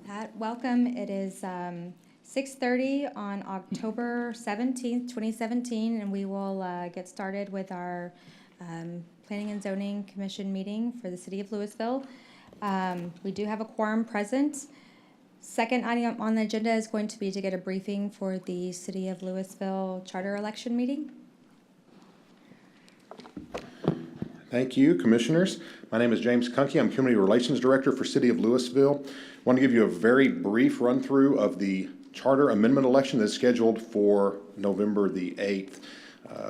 Pat, welcome. It is 6:30 on October 17th, 2017, and we will get started with our Planning and Zoning Commission meeting for the City of Louisville. We do have a quorum present. Second item on the agenda is going to be to get a briefing for the City of Louisville charter election meeting. Thank you, Commissioners. My name is James Kunke. I'm Community Relations Director for City of Louisville. I want to give you a very brief run-through of the charter amendment election that's scheduled for November the 8th.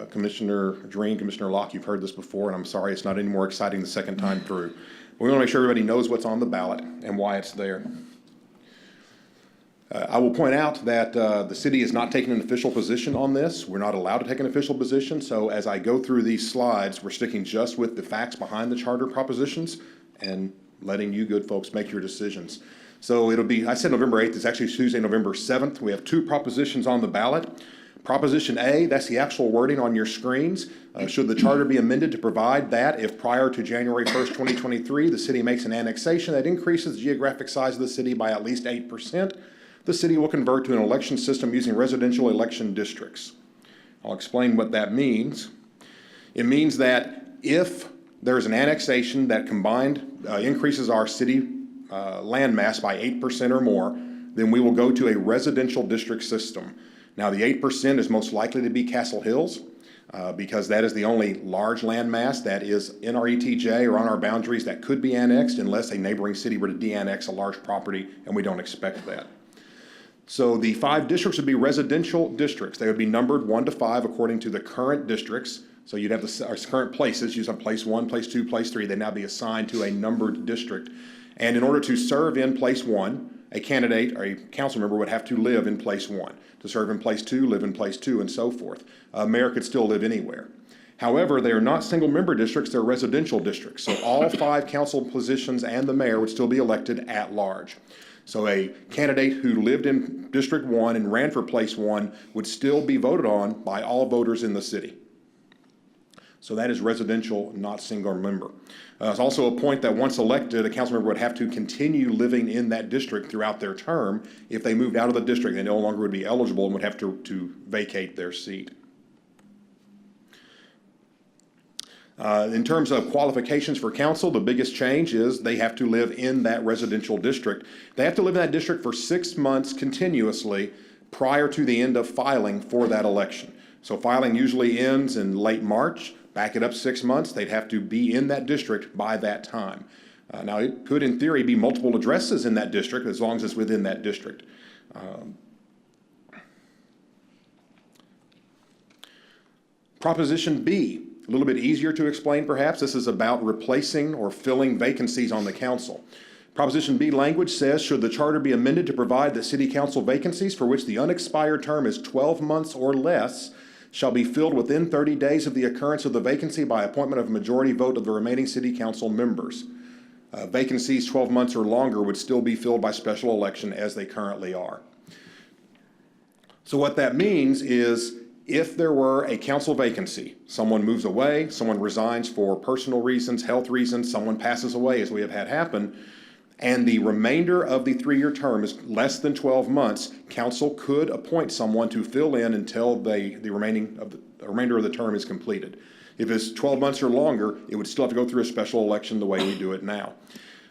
Commissioner Dreen, Commissioner Locke, you've heard this before, and I'm sorry it's not any more exciting the second time through. We want to make sure everybody knows what's on the ballot and why it's there. I will point out that the city is not taking an official position on this. We're not allowed to take an official position, so as I go through these slides, we're sticking just with the facts behind the charter propositions and letting you good folks make your decisions. So it'll be, I said November 8th, it's actually Tuesday, November 7th. We have two propositions on the ballot. Proposition A, that's the actual wording on your screens. Should the charter be amended to provide that if prior to January 1st, 2023, the city makes an annexation that increases the geographic size of the city by at least 8%, the city will convert to an election system using residential election districts. I'll explain what that means. It means that if there's an annexation that combined increases our city landmass by 8% or more, then we will go to a residential district system. Now, the 8% is most likely to be Castle Hills because that is the only large landmass that is in our ETJ or on our boundaries that could be annexed unless a neighboring city were to de-annex a large property, and we don't expect that. So the 5 districts would be residential districts. They would be numbered 1 to 5 according to the current districts. So you'd have the current places, use on place 1, place 2, place 3. They'd now be assigned to a numbered district. And in order to serve in place 1, a candidate or a council member would have to live in place 1. To serve in place 2, live in place 2, and so forth. Mayor could still live anywhere. However, they are not single member districts, they're residential districts. So all 5 council positions and the mayor would still be elected at large. So a candidate who lived in District 1 and ran for place 1 would still be voted on by all voters in the city. So that is residential, not single member. It's also a point that once elected, a council member would have to continue living in that district throughout their term. If they moved out of the district, they no longer would be eligible and would have to vacate their seat. In terms of qualifications for council, the biggest change is they have to live in that residential district. They have to live in that district for 6 months continuously prior to the end of filing for that election. So filing usually ends in late March. Back it up 6 months, they'd have to be in that district by that time. Now, it could, in theory, be multiple addresses in that district as long as it's within that district. Proposition B. A little bit easier to explain, perhaps. This is about replacing or filling vacancies on the council. Proposition B language says, should the charter be amended to provide that city council vacancies for which the unexpired term is 12 months or less shall be filled within 30 days of the occurrence of the vacancy by appointment of a majority vote of the remaining city council members. Vacancies 12 months or longer would still be filled by special election as they currently are. So what that means is, if there were a council vacancy, someone moves away, someone resigns for personal reasons, health reasons, someone passes away, as we have had happen, and the remainder of the 3-year term is less than 12 months, council could appoint someone to fill in until the remainder of the term is completed. If it's 12 months or longer, it would still have to go through a special election the way we do it now.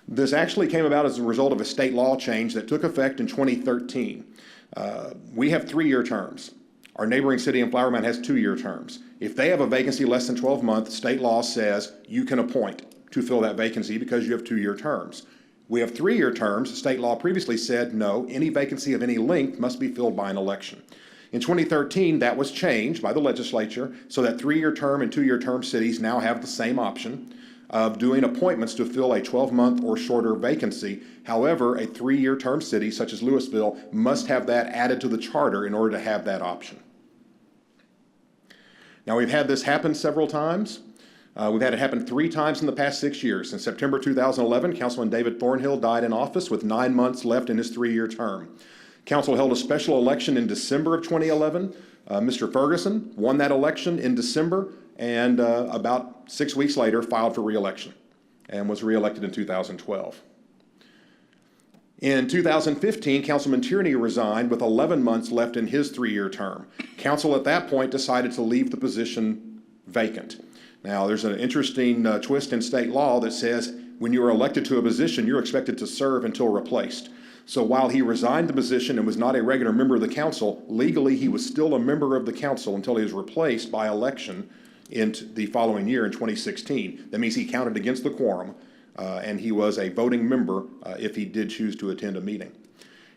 This actually came about as a result of a state law change that took effect in 2013. We have 3-year terms. Our neighboring city in Flower Mound has 2-year terms. If they have a vacancy less than 12 months, state law says you can appoint to fill that vacancy because you have 2-year terms. We have 3-year terms. State law previously said no, any vacancy of any length must be filled by an election. In 2013, that was changed by the legislature so that 3-year term and 2-year term cities now have the same option of doing appointments to fill a 12-month or shorter vacancy. However, a 3-year term city such as Louisville must have that added to the charter in order to have that option. Now, we've had this happen several times. We've had it happen 3 times in the past 6 years. In September 2011, Councilman David Thornhill died in office with 9 months left in his 3-year term. Council held a special election in December of 2011. Mr. Ferguson won that election in December and about 6 weeks later filed for re-election and was re-elected in 2012. In 2015, Councilman Tierney resigned with 11 months left in his 3-year term. Council at that point decided to leave the position vacant. Now, there's an interesting twist in state law that says when you are elected to a position, you're expected to serve until replaced. So while he resigned the position and was not a regular member of the council, legally he was still a member of the council until he was replaced by election in the following year in 2016. That means he counted against the quorum, and he was a voting member if he did choose to attend a meeting.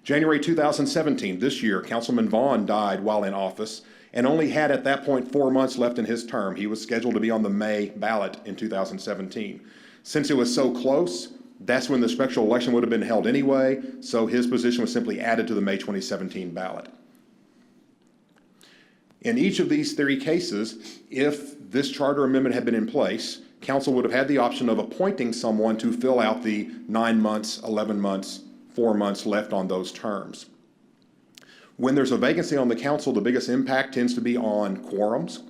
January 2017, this year, Councilman Vaughn died while in office and only had at that point 4 months left in his term. He was scheduled to be on the May ballot in 2017. Since it was so close, that's when the special election would have been held anyway, so his position was simply added to the May 2017 ballot. In each of these 3 cases, if this charter amendment had been in place, council would have had the option of appointing someone to fill out the 9 months, 11 months, 4 months left on those terms. When there's a vacancy on the council, the biggest impact tends to be on quorums.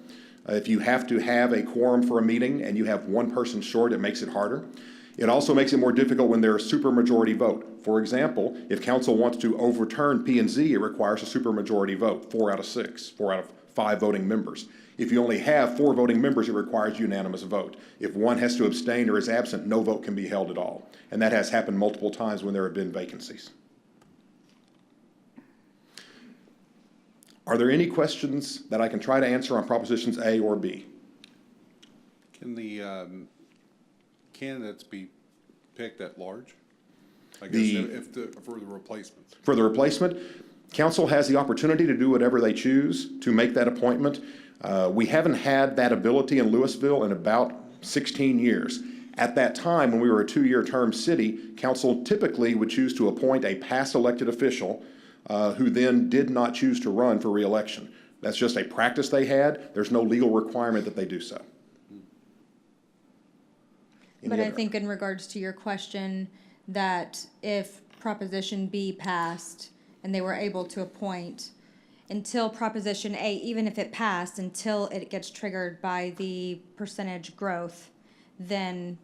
If you have to have a quorum for a meeting and you have one person short, it makes it harder. It also makes it more difficult when there's a supermajority vote. For example, if council wants to overturn P&Z, it requires a supermajority vote, 4 out of 6, 4 out of 5 voting members. If you only have 4 voting members, it requires unanimous vote. If one has to abstain or is absent, no vote can be held at all. And that has happened multiple times when there have been vacancies. Are there any questions that I can try to answer on propositions A or B? Can the candidates be picked at large? I guess for the replacements. For the replacement, council has the opportunity to do whatever they choose to make that appointment. We haven't had that ability in Louisville in about 16 years. At that time, when we were a 2-year term city, council typically would choose to appoint a past elected official who then did not choose to run for re-election. That's just a practice they had. There's no legal requirement that they do so. But I think in regards to your question, that if Proposition B passed and they were able to appoint, until Proposition A, even if it passed, until it gets triggered by the percentage growth, then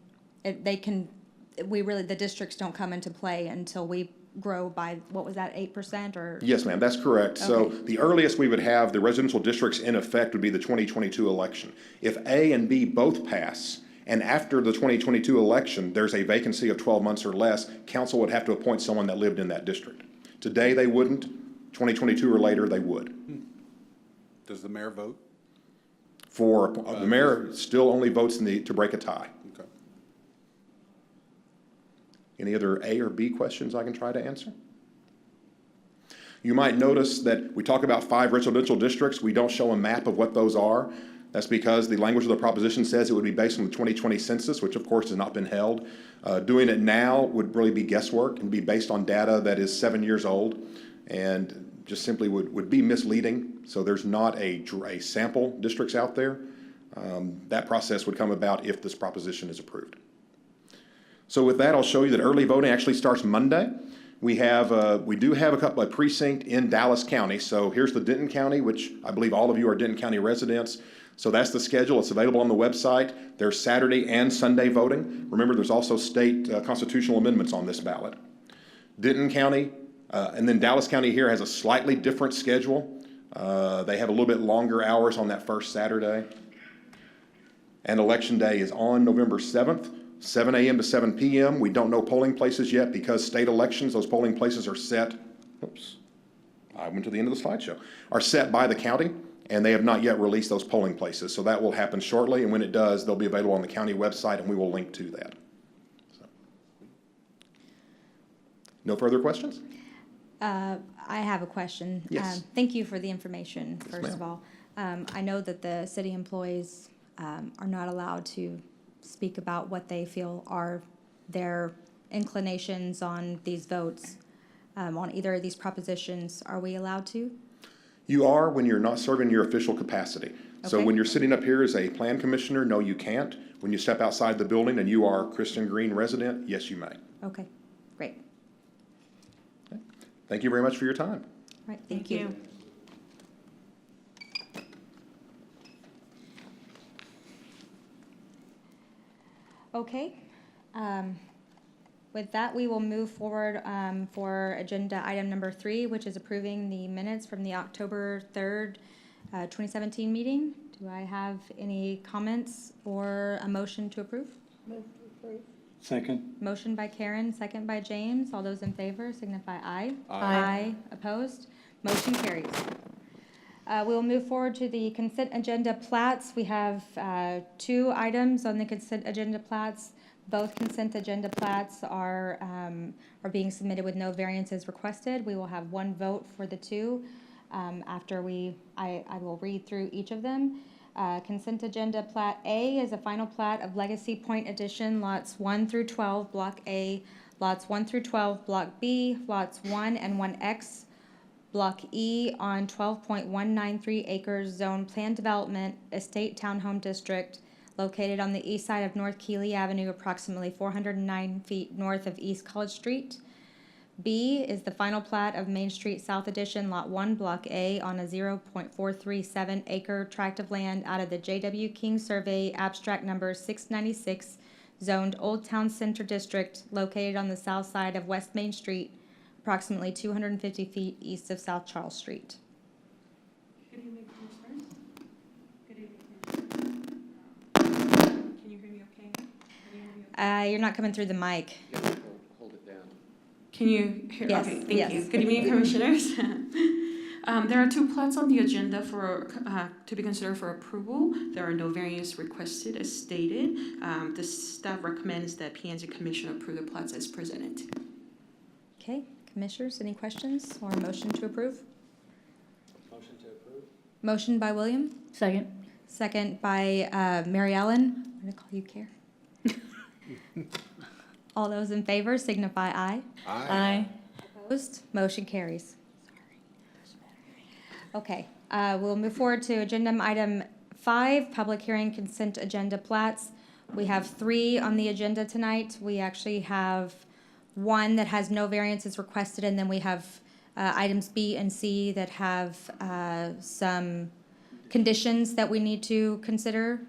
the districts don't come into play until we grow by, what was that, 8% or? Yes, ma'am, that's correct. Okay. So the earliest we would have the residential districts in effect would be the 2022 election. If A and B both pass, and after the 2022 election, there's a vacancy of 12 months or less, council would have to appoint someone that lived in that district. Today, they wouldn't. 2022 or later, they would. Does the mayor vote? For the mayor still only votes to break a tie. Okay. Any other A or B questions I can try to answer? You might notice that we talk about 5 residential districts. We don't show a map of what those are. That's because the language of the proposition says it would be based on the 2020 census, which of course has not been held. Doing it now would really be guesswork and be based on data that is 7 years old and just simply would be misleading. So there's not a sample districts out there. That process would come about if this proposition is approved. So with that, I'll show you that early voting actually starts Monday. We do have a couple of precincts in Dallas County. So here's the Denton County, which I believe all of you are Denton County residents. So that's the schedule. It's available on the website. There's Saturday and Sunday voting. Remember, there's also state constitutional amendments on this ballot. Denton County, and then Dallas County here has a slightly different schedule. They have a little bit longer hours on that first Saturday. And Election Day is on November 7th, 7 a.m. to 7 p.m. We don't know polling places yet because state elections, those polling places are set, oops, I went to the end of the slideshow, are set by the county, and they have not yet released those polling places. So that will happen shortly, and when it does, they'll be available on the county website, and we will link to that. So. No further questions? I have a question. Yes. Thank you for the information, Yes, first of all. I know that the city employees are not allowed to speak about what they feel are their inclinations on these votes, on either of these propositions. Are we allowed to? You are when you're not serving your official capacity. So Okay. when you're sitting up here as a plan commissioner, no, you can't. When you step outside the building and you are a Kristen Green resident, yes, you may. Okay, great. Thank you very much for your time. All right, thank you. Okay. With that, we will move forward for agenda item number 3, which is approving the minutes from the October 3rd, 2017 meeting. Do I have any comments or a motion to approve? Second. Motion by Karen, second by James. All those in favor signify aye. Aye. Opposed? Motion carries. We will move forward to the consent agenda plats. We have 2 items on the consent agenda plats. Both consent agenda plats are being submitted with no variances requested. We will have 1 vote for the 2 after I will read through each of them. Consent agenda plat A is a final plat of Legacy Point Addition, lots 1 through 12, block A, lots 1 through 12, block B, lots 1 and 1X, block E on 12.193 acres, zone plan development, estate townhome district, located on the east side of North Keeley Avenue, approximately 409 feet north of East College Street. B is the final plat of Main Street South Addition, Lot 1, Block A, on a 0.437 acre tract of land out of the J.W. King Survey, abstract number 696, zoned Old Town Center District, located on the south side of West Main Street, approximately 250 feet east of South Charles Street. Good evening, Commissioners. Good evening. Can you hear me okay? Can you hear me okay? You're not coming through the mic. Hold it down. Can you hear? Yes, Okay, thank yes. you. Good evening, Commissioners. There are 2 plats on the agenda for to be considered for approval. There are no variance requested as stated. The staff recommends that P&Z Commission approve the plats as presented. Okay, Commissioners, any questions or a motion to approve? Motion to approve. Motion by William, Second. second by Mary Ellen. I'm going to call you Care. All those in favor signify aye. Aye. Opposed? Motion carries. Okay, we'll move forward to agenda item 5, public hearing consent agenda plats. We have 3 on the agenda tonight. We actually have 1 that has no variances requested, and then we have items B and C that have some conditions that we need to consider.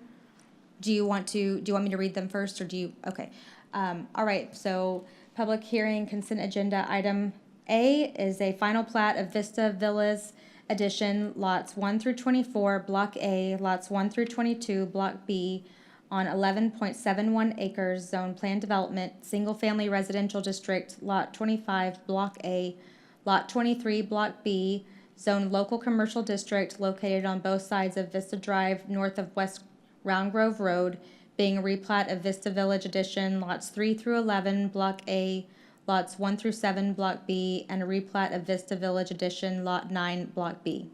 Do you want me to read them first, or do you? Okay. All right, so public hearing consent agenda item A is a final plat of Vista Villas Addition, lots 1 through 24, block A, lots 1 through 22, block B, on 11.71 acres, zone plan development, single-family residential district, lot 25, block A, lot 23, block B, zone local commercial district, located on both sides of Vista Drive, north of West Round Grove Road, being a replat of Vista Village Addition, lots 3 through 11, block A, lots 1 through 7, block B, and a replat of Vista Village Addition, lot 9, block B.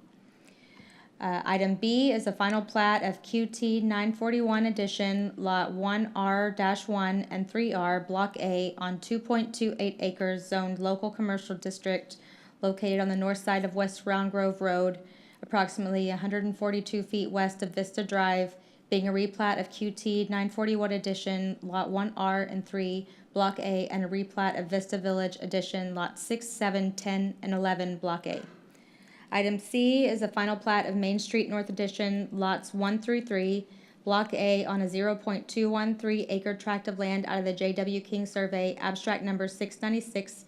Item B is a final plat of QT 941 Addition, lot 1R-1 and 3R, block A, on 2.28 acres, zoned local commercial district, located on the north side of West Round Grove Road, approximately 142 feet west of Vista Drive, being a replat of QT 941 Addition, lot 1R and 3, block A, and a replat of Vista Village Addition, lot 6, 7, 10, and 11, block A. Item C is a final plat of Main Street North Addition, lots 1 through 3, block A, on a 0.213 acre tract of land out of the J.W. King Survey, abstract number 696,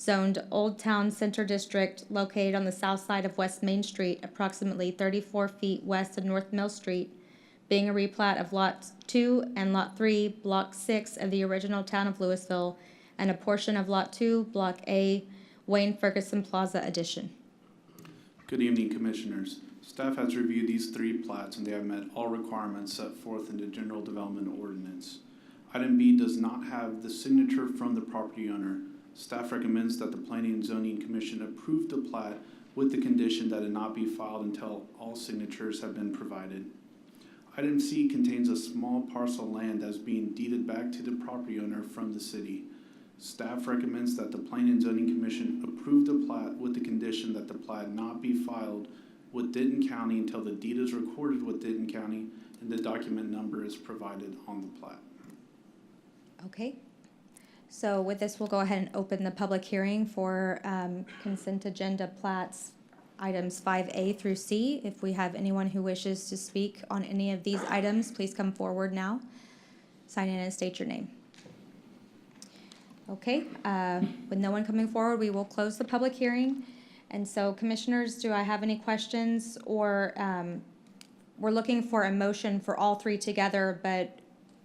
zoned Old Town Center District, located on the south side of West Main Street, approximately 34 feet west of North Mill Street, being a replat of Lot 2 and Lot 3, Block 6 of the original town of Louisville, and a portion of Lot 2, Block A, Wayne Ferguson Plaza Addition. Good evening, Commissioners. Staff has reviewed these 3 plats and they have met all requirements set forth in the General Development Ordinance. Item B does not have the signature from the property owner. Staff recommends that the Planning and Zoning Commission approve the plat with the condition that it not be filed until all signatures have been provided. Item C contains a small parcel of land that is being deeded back to the property owner from the city. Staff recommends that the Planning and Zoning Commission approve the plat with the condition that the plat not be filed with Denton County until the deed is recorded with Denton County and the document number is provided on the plat. Okay. So with this, we'll go ahead and open the public hearing for consent agenda plats, items 5A through C. If we have anyone who wishes to speak on any of these items, please come forward now. Sign in and state your name. Okay, with no one coming forward, we will close the public hearing. And so, commissioners, do I have any questions? Or we're looking for a motion for all three together, but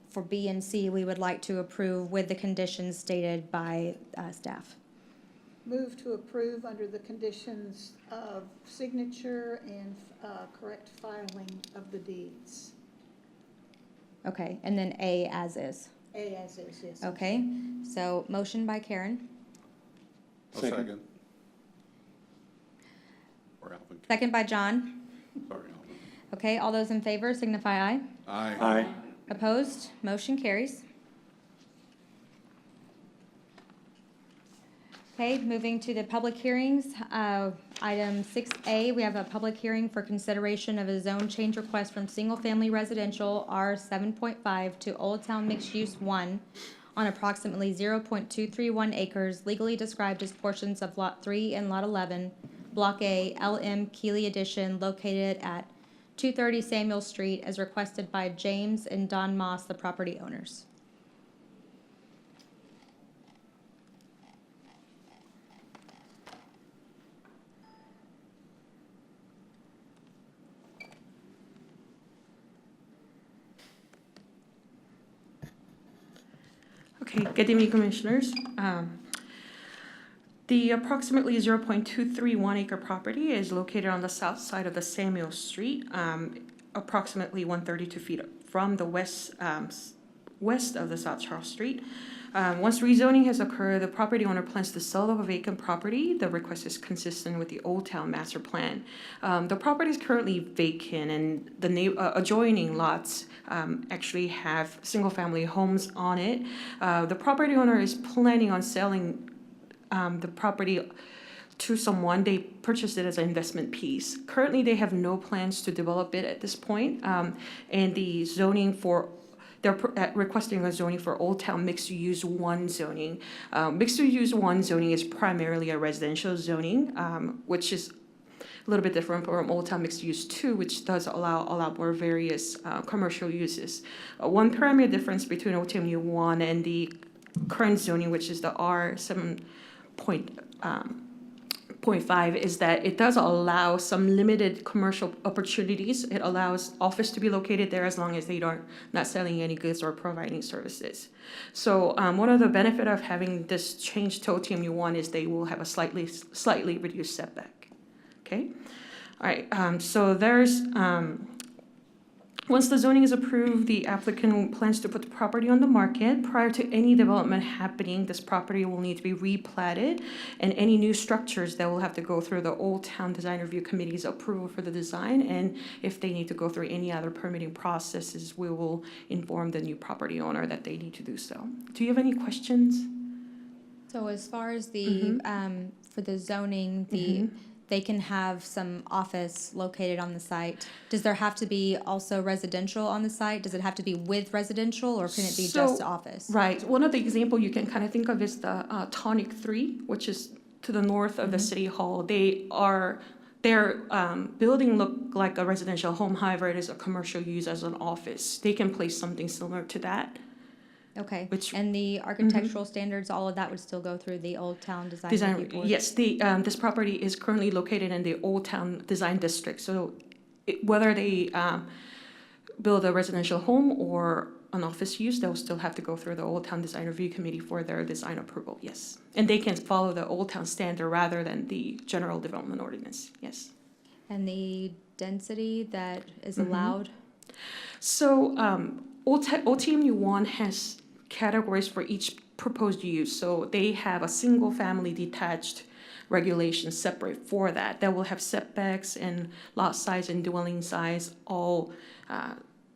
for B and C, we would like to approve with the conditions stated by staff. Move to approve under the conditions of signature and correct filing of the deeds. Okay, and then A as is. A as is, yes. Okay, so motion by Karen, I'll Second. second. Or Alvin. second by John. Sorry, Alvin. Okay, all those in favor signify aye. Aye. Aye. Opposed? Motion carries. Okay, moving to the public hearings. Item 6A, we have a public hearing for consideration of a zone change request from single-family residential R 7.5 to Old Town Mixed Use 1 on approximately 0.231 acres legally described as portions of Lot 3 and Lot 11, Block A, LM Keeley Edition, located at 230 Samuel Street, as requested by James and Don Moss, the property owners. Okay, good evening, Commissioners. The approximately 0.231 acre property is located on the south side of the Samuel Street, approximately 132 feet from the west of the South Charles Street. Once rezoning has occurred, the property owner plans to sell off a vacant property. The request is consistent with the Old Town Master Plan. The property is currently vacant, and the adjoining lots actually have single-family homes on it. The property owner is planning on selling the property to someone. They purchased it as an investment piece. Currently, they have no plans to develop it at this point, and the zoning for they're requesting a zoning for Old Town Mixed Use 1 zoning. Mixed Use 1 zoning is primarily a residential zoning, which is a little bit different from Old Town Mixed Use 2, which does allow a lot more various commercial uses. One primary difference between OTMU 1 and the current zoning, which is the R 7.5, is that it does allow some limited commercial opportunities. It allows office to be located there as long as they are not selling any goods or providing services. So one of the benefit of having this change to OTMU 1 is they will have a slightly reduced setback. Okay, all right. So there's once the zoning is approved, the applicant plans to put the property on the market. Prior to any development happening, this property will need to be replatted, and any new structures that will have to go through the Old Town Design Review Committee's approval for the design, and if they need to go through any other permitting processes, we will inform the new property owner that they need to do so. Do you have any questions? So as far as the, for the zoning, they can have some office located on the site. Does there have to be also residential on the site? Does it have to be with residential, or can it be just office? Right. One of the examples you can kind of think of is the Tonic 3, which is to the north of the City Hall. Their building look like a residential home, however, it is a commercial use as an office. They can place something similar to that. Okay, Which- and the architectural standards, all of that would still go through the Old Town Design Review Board? Yes, this property is currently located in the Old Town Design District. So whether they build a residential home or an office use, they'll still have to go through the Old Town Design Review Committee for their design approval, yes. And they can follow the Old Town standard rather than the General Development Ordinance, yes. And the density that is allowed? So OTMU 1 has categories for each proposed use. So they have a single family detached regulation separate for that. That will have setbacks and lot size and dwelling size all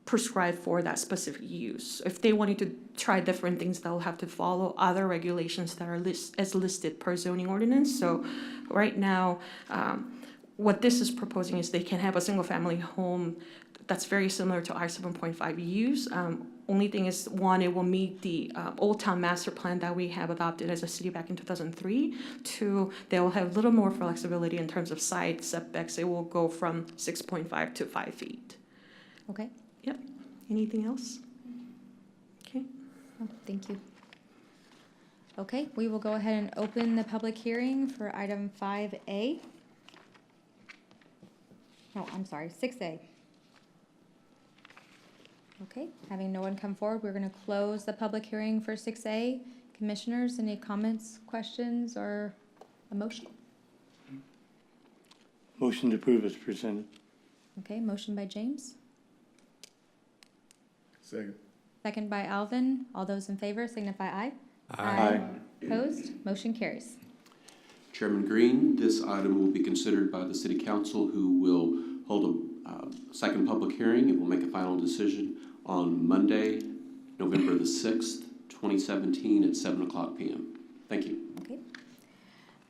prescribed for that specific use. If they wanted to try different things, they'll have to follow other regulations that are listed per zoning ordinance. So right now, what this is proposing is they can have a single family home that's very similar to R7.5 use. Only thing is, one, it will meet the Old Town Master Plan that we have adopted as a city back in 2003. Two, they will have a little more flexibility in terms of side setbacks. It will go from 6.5 to 5 feet. Okay, Anything else? Okay. oh, thank you. Okay, we will go ahead and open the public hearing for item 5A. No, I'm sorry, 6A. Okay, having no one come forward, we're going to close the public hearing for 6A. Commissioners, any comments, questions, or a motion? Motion to approve is presented. Okay, motion by James, Second. second by Alvin. All those in favor signify aye. Aye. Opposed? Motion carries. Chairman Green, this item will be considered by the City Council, who will hold a second public hearing and will make a final decision on Monday, November the 6th, 2017 at 7 o'clock p.m. Thank you. Okay.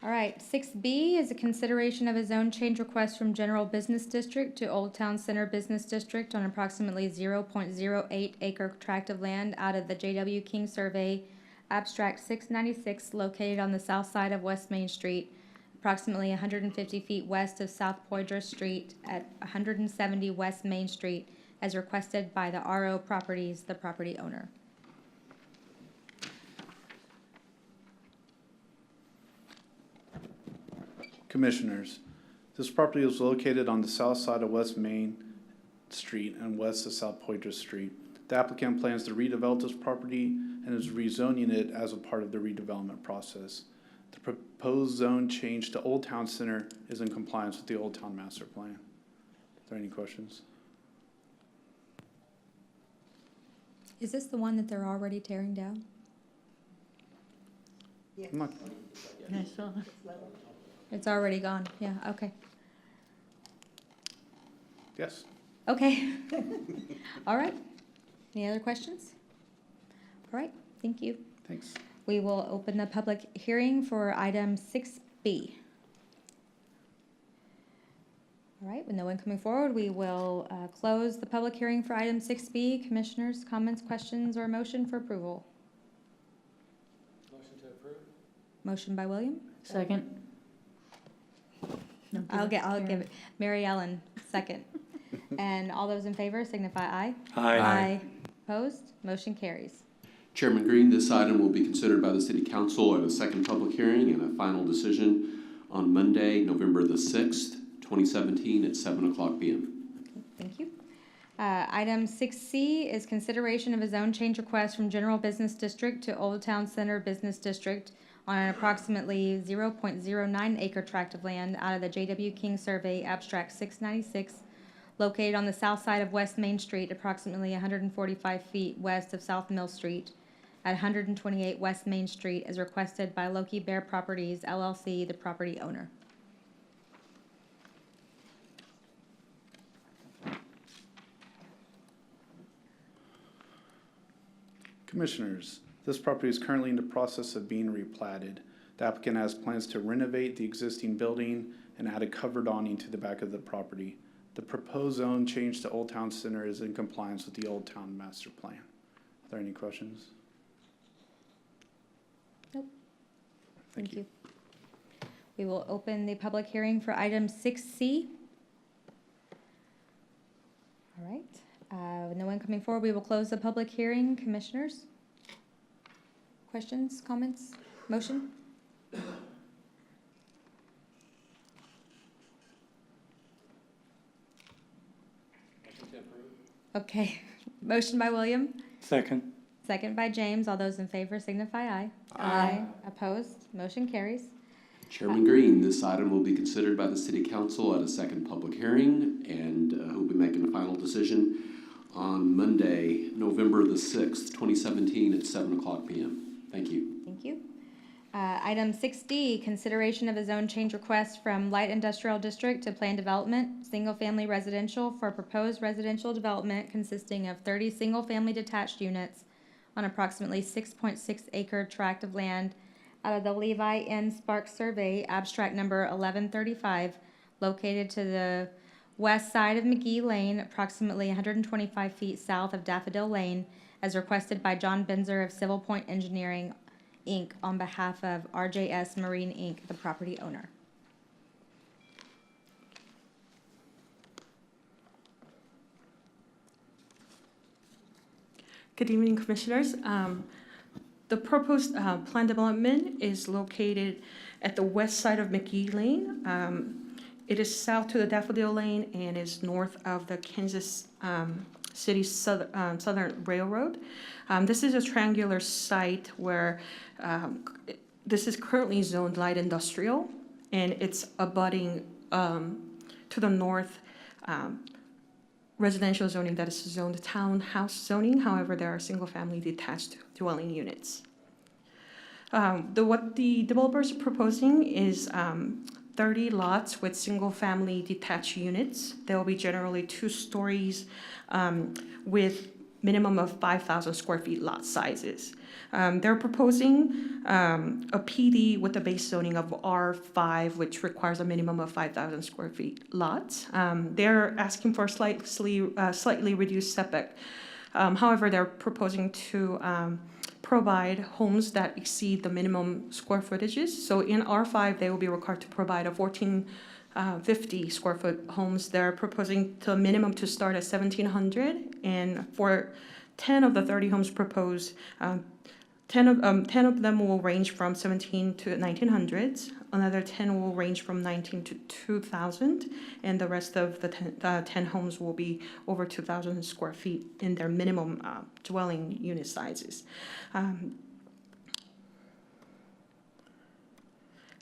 All right, 6B is a consideration of a zone change request from General Business District to Old Town Center Business District on approximately 0.08 acre tract of land out of the J.W. King Survey, Abstract 696, located on the south side of West Main Street, approximately 150 feet west of South Poydras Street at 170 West Main Street, as requested by the RO Properties, the property owner. Commissioners, this property is located on the south side of West Main Street and west of South Poydras Street. The applicant plans to redevelop this property and is rezoning it as a part of the redevelopment process. The proposed zone change to Old Town Center is in compliance with the Old Town Master Plan. Are there any questions? Is this the one that they're already tearing down? Yes. I'm not- It's already gone, yeah, okay. Yes. Okay. All right. Any other questions? All right, thank you. Thanks. We will open the public hearing for item 6B. All right, with no one coming forward, we will close the public hearing for item 6B. Commissioners, comments, questions, or motion for approval? Motion to approve? Motion by William? Second. I'll give it. Mary Ellen, second. And all those in favor signify aye. Aye. Opposed? Motion carries. Chairman Green, this item will be considered by the City Council at a second public hearing and a final decision on Monday, November the 6th, 2017 at 7 o'clock p.m. Thank you. Item 6C is consideration of a zone change request from General Business District to Old Town Center Business District on an approximately 0.09 acre tract of land out of the J.W. King Survey, Abstract 696, located on the south side of West Main Street, approximately 145 feet west of South Mill Street, at 128 West Main Street, as requested by Loki Bear Properties, LLC, the property owner. Commissioners, this property is currently in the process of being replatted. The applicant has plans to renovate the existing building and add a covered awning to the back of the property. The proposed zone change to Old Town Center is in compliance with the Old Town Master Plan. Are there any questions? Nope. Thank you. We will open the public hearing for item 6C. All right, with no one coming forward, we will close the public hearing. Commissioners? Questions, comments, motion? Motion to approve? Okay, motion by William, Second. second by James. All those in favor signify aye. Aye. Opposed? Motion carries. Chairman Green, this item will be considered by the City Council at a second public hearing and who will be making a final decision on Monday, November the 6th, 2017 at 7 o'clock p.m. Thank you. Thank you. Item 6D, consideration of a zone change request from Light Industrial District to Planned Development, single-family residential for proposed residential development consisting of 30 single-family detached units on approximately 6.6 acre tract of land out of the Levi N. Sparks Survey, abstract number 1135, located to the west side of McGee Lane, approximately 125 feet south of Daffodil Lane, as requested by John Benzer of Civil Point Engineering, Inc., on behalf of RJS Marine, Inc., the property owner. Good evening, Commissioners. The proposed planned development is located at the west side of McGee Lane. It is south to the Daffodil Lane and is north of the Kansas City Southern Railroad. This is a triangular site where this is currently zoned light industrial, and it's abutting to the north residential zoning that is zoned townhouse zoning. However, there are single-family detached dwelling units. What the developers are proposing is 30 lots with single-family detached units. There will be generally 2 stories with minimum of 5,000 square feet lot sizes. They're proposing a PD with a base zoning of R5, which requires a minimum of 5,000 square feet lots. They're asking for a slightly reduced setback. However, they're proposing to provide homes that exceed the minimum square footages. So in R5, they will be required to provide a 1,450 square foot homes. They're proposing to a minimum to start at 1,700, and for 10 of the 30 homes proposed, 10 of them will range from 17 to 1900s. Another 10 will range from 19 to 2000, and the rest of the 10 homes will be over 2,000 square feet in their minimum dwelling unit sizes.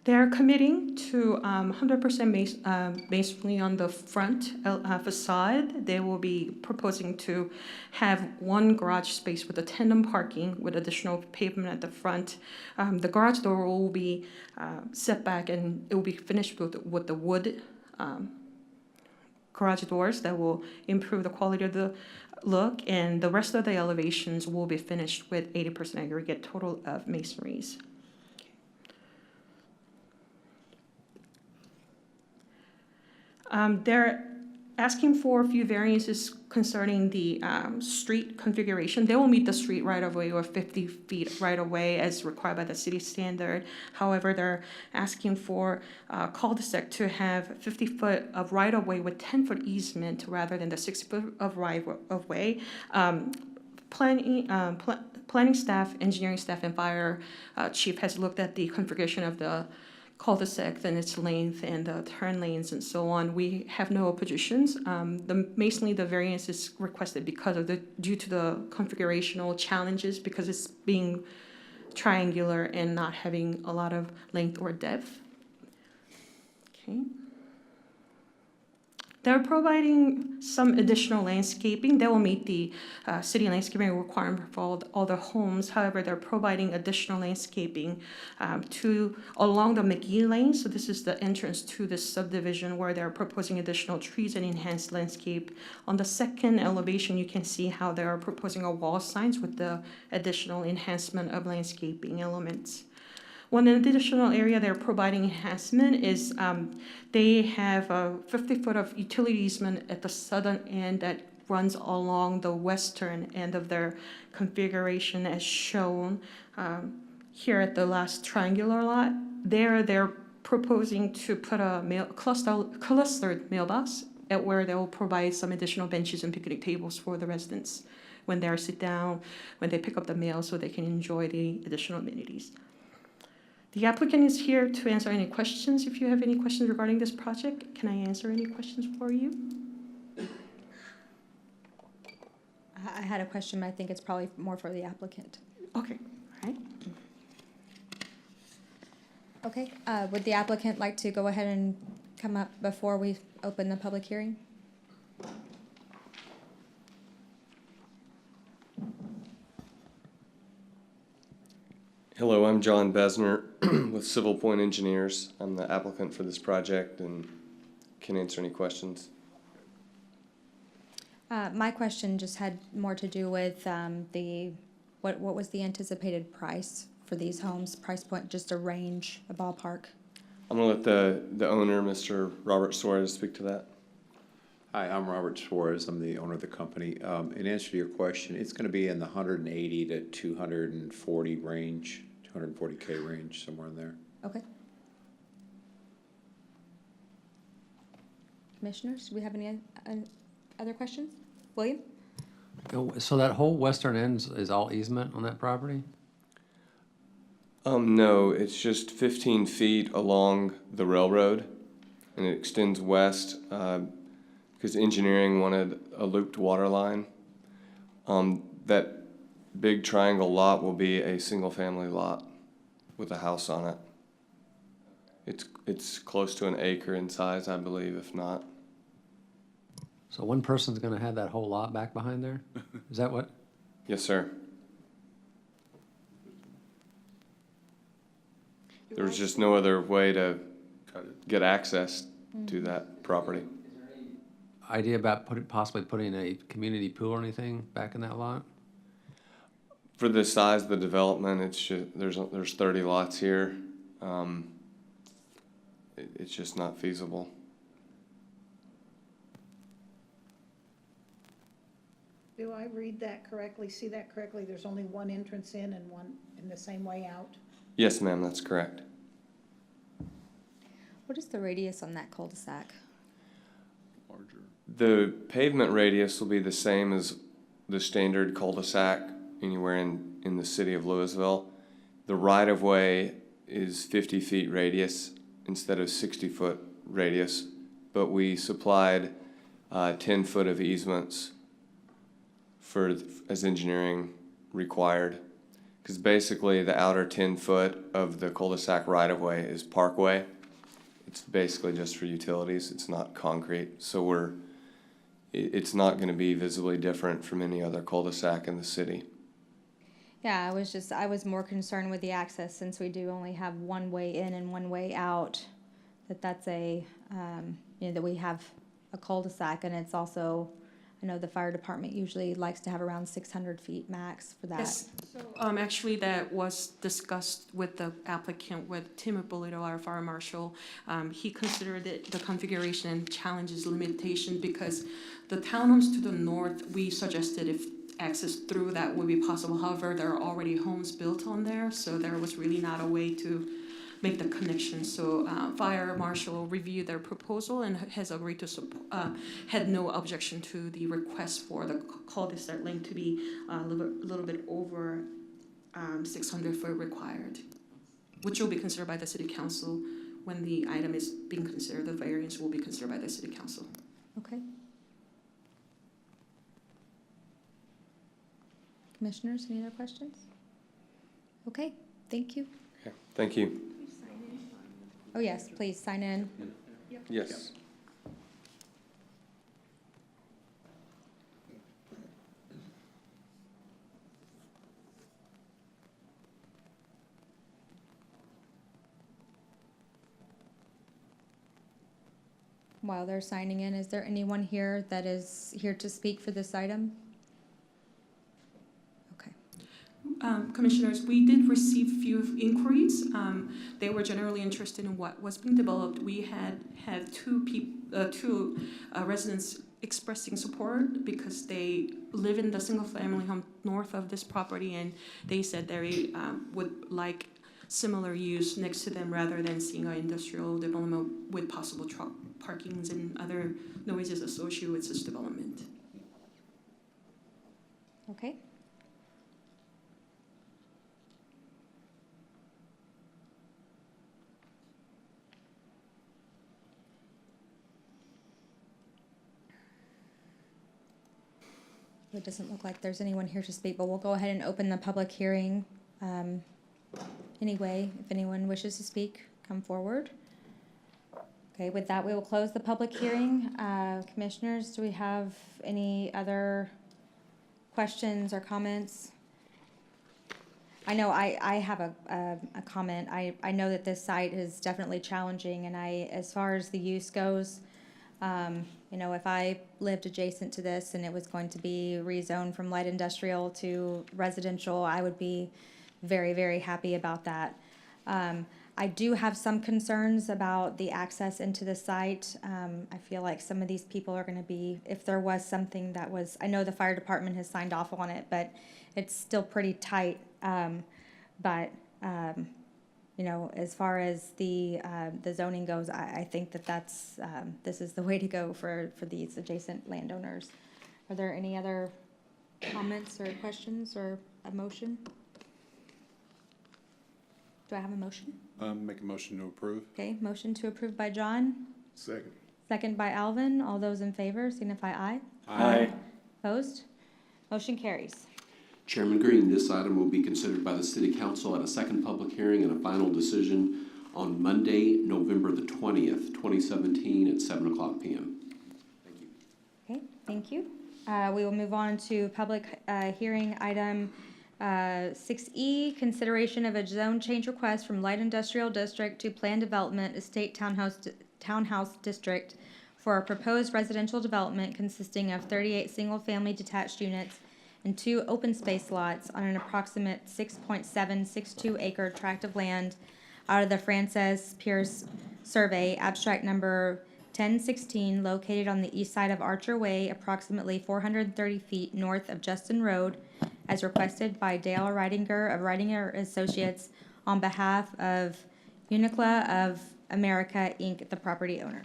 They're committing to 100% masonry on the front facade. They will be proposing to have 1 garage space with a tandem parking with additional pavement at the front. The garage door will be set back, and it will be finished with the wood garage doors that will improve the quality of the look, and the rest of the elevations will be finished with 80% aggregate total of masonries. They're asking for a few variances concerning the street configuration. They will meet the street right-of-way or 50 feet right-of-way as required by the city standard. However, they're asking for cul-de-sac to have 50 foot of right-of-way with 10-foot easement rather than the 60 foot of right-of-way. Planning staff, engineering staff, and fire chief has looked at the configuration of the cul-de-sac and its length and the turn lanes and so on. We have no oppositions. The variance is requested because of due to the configurational challenges, because it's being triangular and not having a lot of length or depth. Okay. They're providing some additional landscaping. They will meet the city landscaping requirement for all the homes. However, they're providing additional landscaping along the McGee Lane. So this is the entrance to this subdivision where they're proposing additional trees and enhanced landscape. On the second elevation, you can see how they're proposing a wall signs with the additional enhancement of landscaping elements. One additional area they're providing enhancement is they have a 50 foot of utility easement at the southern end that runs along the western end of their configuration as shown here at the last triangular lot. They're proposing to put a clustered mailbox at where they will provide some additional benches and picnic tables for the residents when they sit down, when they pick up the mail, so they can enjoy the additional amenities. The applicant is here to answer any questions. If you have any questions regarding this project, can I answer any questions for you? I had a question, but I think it's probably more for the applicant. Okay, all right. Okay, would the applicant like to go ahead and come up before we open the public hearing? Hello, I'm John Besner with Civil Point Engineers. I'm the applicant for this project and can answer any questions. My question just had more to do with what was the anticipated price for these homes? Price point, just a range, a ballpark? I'm gonna let the owner, Mr. Robert Suarez, speak to that. Hi, I'm Robert Suarez. I'm the owner of the company. In answer to your question, it's going to be in the 180 to 240 range, 240K range, somewhere in there. Okay. Commissioners, do we have any other questions? William? So that whole western end is all easement on that property? No, it's just 15 feet along the railroad, and it extends west, because engineering wanted a looped water line. That big triangle lot will be a single-family lot with a house on it. It's close to an acre in size, I believe, if not. So one person's gonna have that whole lot back behind there? Is that what? Yes, sir. There was just no other way to get access to that property. Idea about possibly putting a community pool or anything back in that lot? For the size of the development, it's just, there's 30 lots here. It's just not feasible. Do I read that correctly, see that correctly? There's only one entrance in and one in the same way out? Yes, ma'am, that's correct. What is the radius on that cul-de-sac? Larger. The pavement radius will be the same as the standard cul-de-sac anywhere in the city of Louisville. The right-of-way is 50 feet radius instead of 60-foot radius, but we supplied 10 foot of easements as engineering required. Because basically the outer 10 foot of the cul-de-sac right-of-way is parkway. It's basically just for utilities. It's not concrete. So it's not going to be visibly different from any other cul-de-sac in the city. Yeah, I was more concerned with the access since we do only have one way in and one way out. That's that we have a cul-de-sac, and it's also, I know the fire department usually likes to have around 600 feet max for that. Yes, actually, that was discussed with the applicant, with Tim Ippolito, our fire marshal. He considered the configuration challenges limitation because the townhomes to the north, we suggested if access through that would be possible. However, there are already homes built on there, so there was really not a way to make the connection. So fire marshal reviewed their proposal and has agreed to had no objection to the request for the cul-de-sac length to be a little bit over 600 foot required, which will be considered by the city council when the item is being considered. The variance will be considered by the city council. Okay. Commissioners, any other questions? Okay, thank you. Okay, thank you. Oh, yes, please sign in. Yes. While they're signing in, is there anyone here that is here to speak for this item? Okay. Commissioners, we did receive a few inquiries. They were generally interested in what was being developed. We had two residents expressing support because they live in the single-family home north of this property, and they said they would like similar use next to them rather than seeing an industrial development with possible truck parkings and other noises associated with such development. Okay. It doesn't look like there's anyone here to speak, but we'll go ahead and open the public hearing. Anyway, if anyone wishes to speak, come forward. Okay, with that, we will close the public hearing. Commissioners, do we have any other questions or comments? I know I have a comment. I know that this site is definitely challenging, and as far as the use goes, if I lived adjacent to this and it was going to be rezoned from light industrial to residential, I would be very, very happy about that. I do have some concerns about the access into the site. I feel like some of these people are going to be, if there was something that was, I know the fire department has signed off on it, but it's still pretty tight. As far as the zoning goes, I think that's this is the way to go for these adjacent landowners. Are there any other comments or questions or a motion? Do I have a motion? Make a motion to approve. Okay, motion to approve by John, Second. second by Alvin. All those in favor signify aye. Aye. Opposed? Motion carries. Chairman Green, this item will be considered by the City Council at a second public hearing and a final decision on Monday, November the 20th, 2017 at 7:00 p.m. Thank you. Okay, thank you. We will move on to public hearing item 6E, consideration of a zone change request from light industrial district to planned development estate townhouse district for a proposed residential development consisting of 38 single-family detached units and 2 open space lots on an approximate 6.762 acre tract of land out of the Frances Pierce Survey, abstract number 1016, located on the east side of Archer Way, approximately 430 feet north of Justin Road, as requested by Dale Ridinger of Ridinger Associates on behalf of Unicla of America, Inc., the property owner.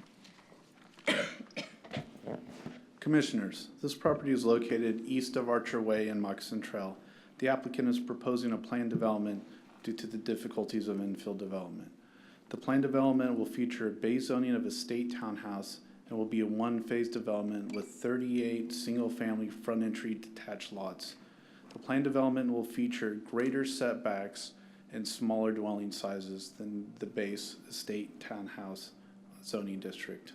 Commissioners, this property is located east of Archer Way and Moccasin Trail. The applicant is proposing a planned development due to the difficulties of infill development. The planned development will feature a base zoning of estate townhouse and will be a one-phase development with 38 single-family front entry detached lots. The planned development will feature greater setbacks and smaller dwelling sizes than the base estate townhouse zoning district.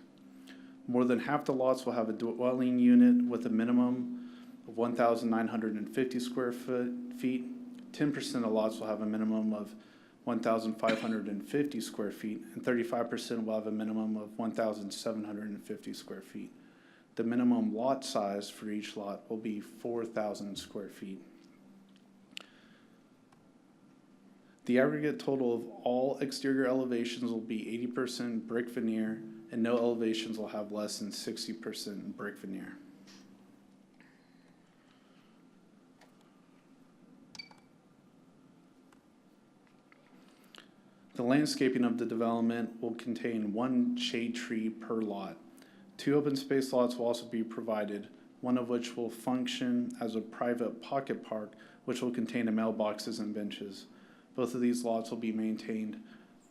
More than half the lots will have a dwelling unit with a minimum of 1,950 square feet. 10% of lots will have a minimum of 1,550 square feet, and 35% will have a minimum of 1,750 square feet. The minimum lot size for each lot will be 4,000 square feet. The aggregate total of all exterior elevations will be 80% brick veneer, and no elevations will have less than 60% brick veneer. The landscaping of the development will contain 1 shade tree per lot. 2 open space lots will also be provided, one of which will function as a private pocket park, which will contain mailboxes and benches. Both of these lots will be maintained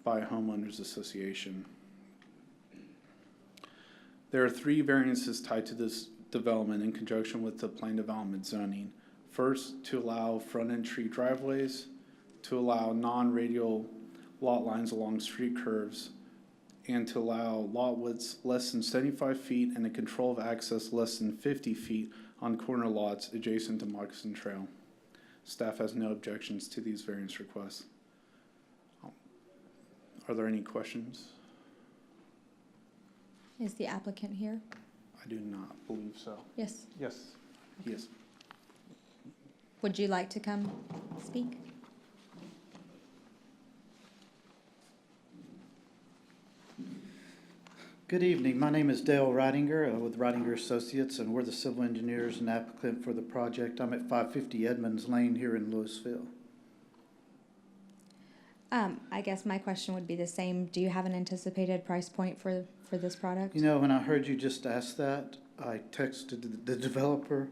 by a homeowners association. There are 3 variances tied to this development in conjunction with the planned development zoning. First, to allow front entry driveways, to allow non-radial lot lines along street curves, and to allow lot widths less than 75 feet and a control of access less than 50 feet on corner lots adjacent to Moccasin Trail. Staff has no objections to these variance requests. Are there any questions? Is the applicant here? I do not believe so. Yes. Yes. Yes. Would you like to come speak? Good evening. My name is Dale Ridinger with Ridinger Associates, and we're the civil engineers and applicant for the project. I'm at 550 Edmonds Lane here in Louisville. I guess my question would be the same. Do you have an anticipated price point for this product? You know, when I heard you just ask that, I texted the developer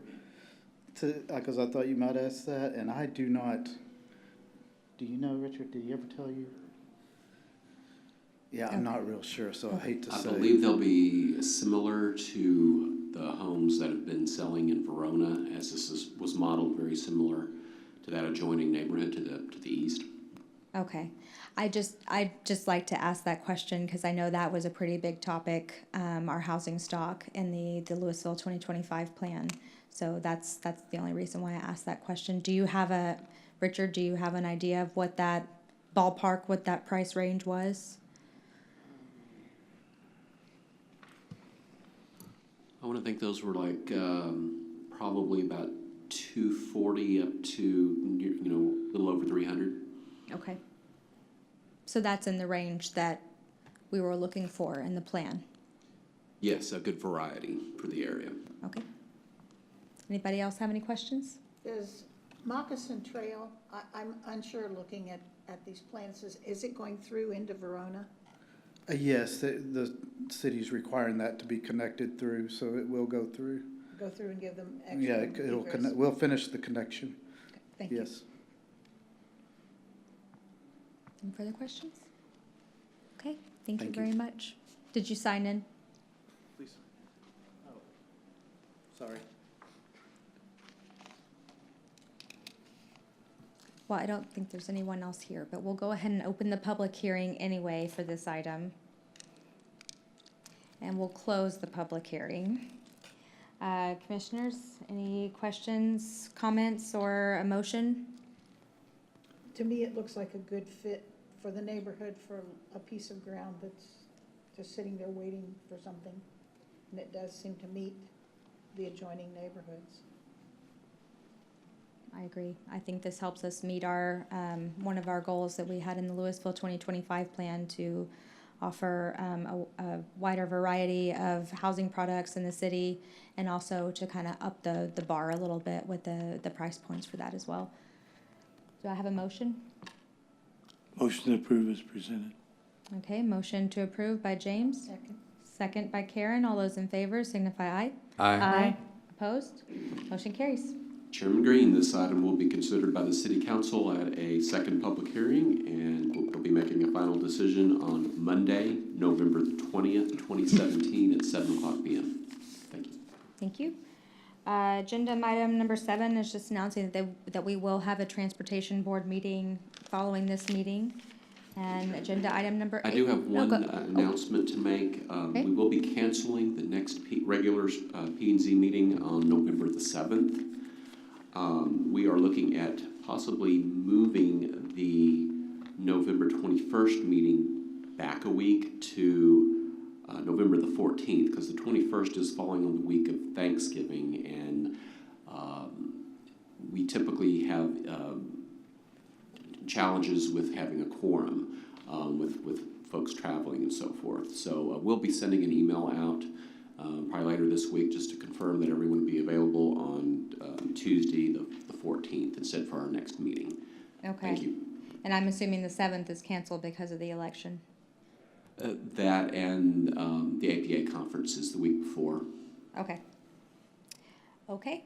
because I thought you might ask that, and I do not. Do you know, Richard? Did he ever tell you? Yeah, I'm not real sure, so I hate to say. I believe they'll be similar to the homes that have been selling in Verona, as this was modeled very similar to that adjoining neighborhood to the east. Okay. I'd just like to ask that question because I know that was a pretty big topic, our housing stock in the Louisville 2025 plan. So that's the only reason why I asked that question. Richard, do you have an idea of what that ballpark, what that price range was? I want to think those were like probably about 240 up to a little over 300. Okay. So that's in the range that we were looking for in the plan. Yes, a good variety for the area. Okay. Anybody else have any questions? Does Moccasin Trail, I'm unsure looking at these plans, is it going through into Verona? Yes, the city's requiring that to be connected through, so it will go through. Go through and give them extra? Yeah, it'll connect. We'll finish the connection. Okay, thank you. Yes. Any further questions? Okay, thank you Thank you. very much. Did you sign in? Please. Oh, sorry. Well, I don't think there's anyone else here, but we'll go ahead and open the public hearing anyway for this item. And we'll close the public hearing. Commissioners, any questions, comments, or a motion? To me, it looks like a good fit for the neighborhood, for a piece of ground that's just sitting there waiting for something. And it does seem to meet the adjoining neighborhoods. I agree. I think this helps us meet our, one of our goals that we had in the Louisville 2025 plan to offer a wider variety of housing products in the city, and also to kind of up the bar a little bit with the price points for that as well. Do I have a motion? Motion to approve is presented. Okay, motion to approve by James, Second. second by Karen. All those in favor signify aye. Aye. Opposed? Motion carries. Chairman Green, this item will be considered by the city council at a second public hearing, and we'll be making a final decision on Monday, November the 20th, 2017 at 7:00 p.m. Thank you. Thank you. Agenda item number 7 is just announcing that we will have a transportation board meeting following this meeting. And agenda item number 8. I do have one go- announcement to make. Okay. We will be canceling the next regular P&Z meeting on November the 7th. We are looking at possibly moving the November 21st meeting back a week to November the 14th, because the 21st is falling on the week of Thanksgiving, and we typically have challenges with having a quorum with folks traveling and so forth. So we'll be sending an email out probably later this week just to confirm that everyone will be available on Tuesday, the 14th, instead for our next meeting. Okay. Thank you. And I'm assuming the 7th is canceled because of the election. That and the APA conference is the week before. Okay. Okay.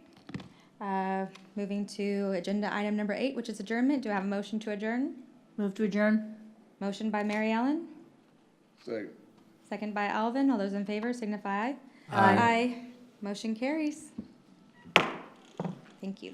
Moving to agenda item number 8, which is adjournment. Do I have a motion to adjourn? Move to adjourn. Motion by Mary Ellen, Second. second by Alvin. All those in favor signify aye. Aye. Motion carries. Thank you.